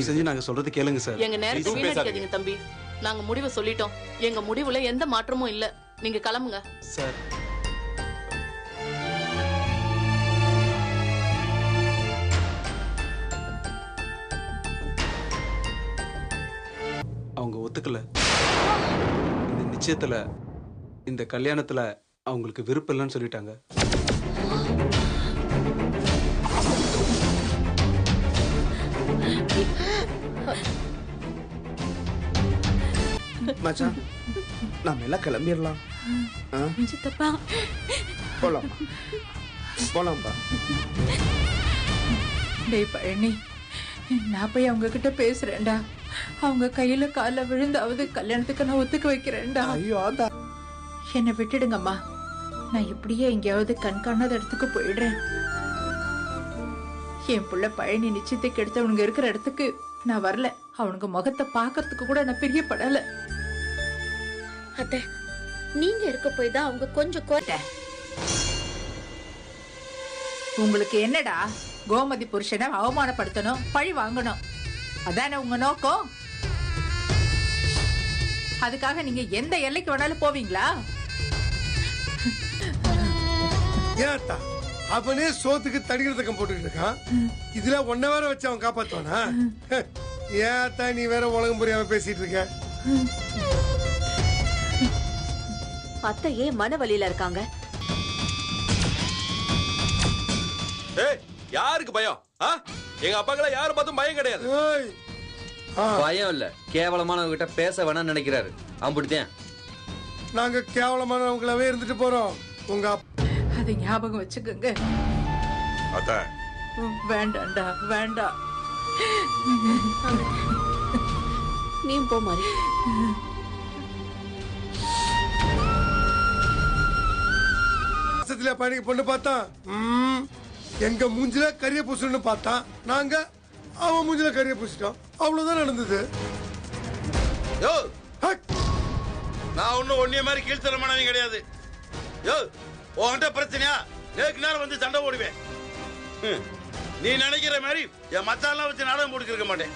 செஞ்சு நாங்க சொல்றது கேளுங்க சார். எங்க நேரத்தை வீணடிக்காதீங்க தம்பி. நாங்க முடிவை சொல்லிட்டோம். எங்க முடிவுல எந்த மாற்றமும் இல்ல. நீங்க கிளம்புங்க சார். அவங்க ஒத்துக்கல. இந்த நிச்சயத்துல, இந்த கல்யாணத்துல அவங்களுக்கு விருப்பம் இல்லைன்னு சொல்லிட்டாங்க. மச்சான், நாம எல்லாம் கிளம்பிடலாம். சித்தப்பா போலாமா? போலாம்பா. டேய் பழனி, நான் போய் அவங்க கிட்ட பேசுறேன்டா. அவங்க கையில கால விழுந்தாவது கல்யாணத்துக்கு நான் ஒத்துக்க வைக்கிறேன்டா. ஐயோ அதா, என்னை விட்டுடுங்கம்மா. நான் இப்படியே எங்கேயாவது கண்காணாத இடத்துக்கு போயிடுறேன். என் புள்ள பழனி நிச்சயத்துக்கு எடுத்தவனுங்க இருக்கிற இடத்துக்கு நான் வரல. அவனுக்கு முகத்தை பாக்குறதுக்கு கூட நான் பிரியப்படல. அத்தை, நீங்க இருக்க போய் தான் அவங்க கொஞ்சம் உங்களுக்கு என்னடா, கோமதி புருஷனை அவமானப்படுத்தணும், பழி வாங்கணும், அதானே உங்க நோக்கம்? அதுக்காக நீங்க எந்த எல்லைக்கு வேணாலும் போவீங்களா? ஏத்தா அவனே சோத்துக்கு தடிக்கிறதுக்கம் போட்டுக்கிட்டு இருக்கான். இதுல ஒன்ன வேற வச்சு அவன் காப்பாத்துவானா? ஏத்தா நீ வேற உலகம் புரியாம பேசிட்டு இருக்க. அத்தை ஏன் மன வலியில இருக்காங்க? யாருக்கு பயம்? எங்க அப்பாக்கள யாரும் பார்த்தும் பயம் கிடையாது. பயம் இல்ல, கேவலமானவங்க கிட்ட பேச வேணாம்னு நினைக்கிறாரு. அப்படித்தான் நாங்க கேவலமானவங்களாவே இருந்துட்டு போறோம். உங்க அதை ஞாபகம் வச்சுக்கோங்க. வேண்டாண்டா, வேண்டாம். நீ போ மாதிரி. பையனுக்கு பொண்ணு பார்த்தா எங்க மூஞ்சில கரிய பூசணும்னு பார்த்தா, நாங்க அவன் மூஞ்சில கரிய பூசிட்டோம். அவ்வளவுதான் நடந்தது. நான் ஒன்னும் ஒன்னிய மாதிரி கீழ்த்தரமானவங்க கிடையாது. யோ, உன்கிட்ட பிரச்சனையா? நேருக்கு நேரம் வந்து சண்டை போடுவேன். நீ நினைக்கிற மாதிரி என் மச்சான்லாம் வச்சு நாடகம் போட்டுக்க மாட்டேன்.